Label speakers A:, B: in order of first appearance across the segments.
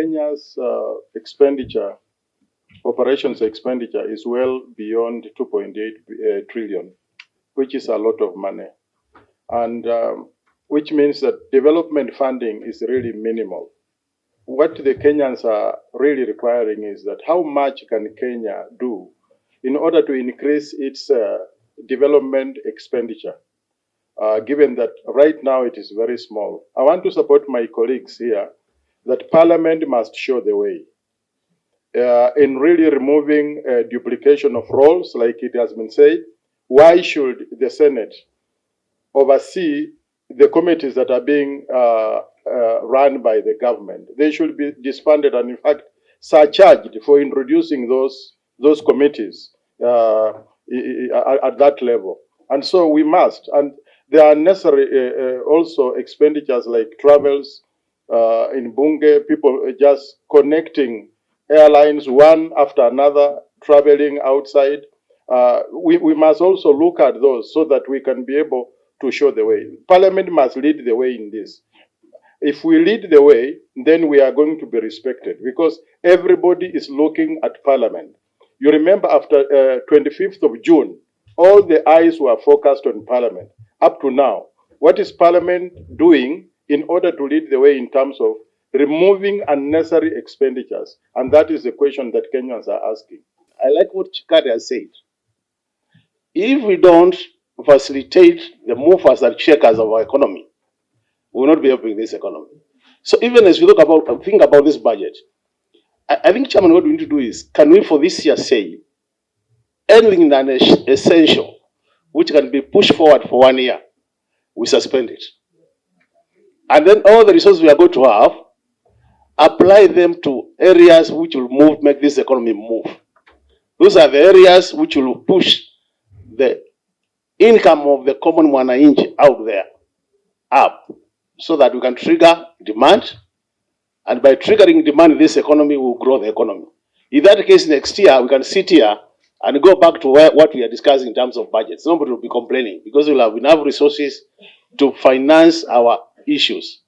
A: Kenya's operations expenditure is well beyond 2.8 trillion, which is a lot of money. And which means that development funding is really minimal. What the Kenyans are really requiring is that how much can Kenya do in order to increase its development expenditure, given that right now it is very small. I want to support my colleagues here that Parliament must show the way in really removing duplication of roles, like it has been said. Why should the Senate oversee the committees that are being run by the government? They should be disbanded and, in fact, surcharged for introducing those committees at that level. And so we must. And there are necessary also expenditures like travels in Bunge, people just connecting airlines one after another, traveling outside. We must also look at those so that we can be able to show the way. Parliament must lead the way in this. If we lead the way, then we are going to be respected because everybody is looking at Parliament. You remember after 25th of June, all the eyes were focused on Parliament. Up to now, what is Parliament doing in order to lead the way in terms of removing unnecessary expenditures? And that is the question that Kenyans are asking.
B: I like what Chikati has said. If we don't facilitate the movers and shakers of our economy, we will not be helping this economy. So even as we think about this budget, I think, Chairman, what we need to do is, can we for this year say anything that is essential, which can be pushed forward for 1 year, we suspend it. And then all the resources we are going to have, apply them to areas which will make this economy move. Those are the areas which will push the income of the common mwananchi out there up, so that we can trigger demand. And by triggering demand in this economy, we will grow the economy. In that case, next year, we can sit here and go back to what we are discussing in terms of budgets. Nobody will be complaining because we'll have enough resources to finance our issues.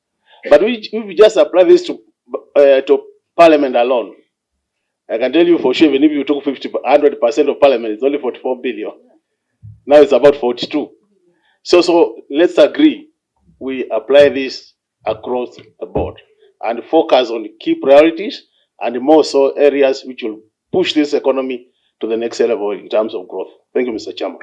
B: But if we just apply this to Parliament alone, I can tell you for sure, even if you took 100% of Parliament, it's only 44 billion. Now it's about 42. So let's agree we apply this across the board and focus on key priorities and more so areas which will push this economy to the next level in terms of growth. Thank you, Mr. Chairman.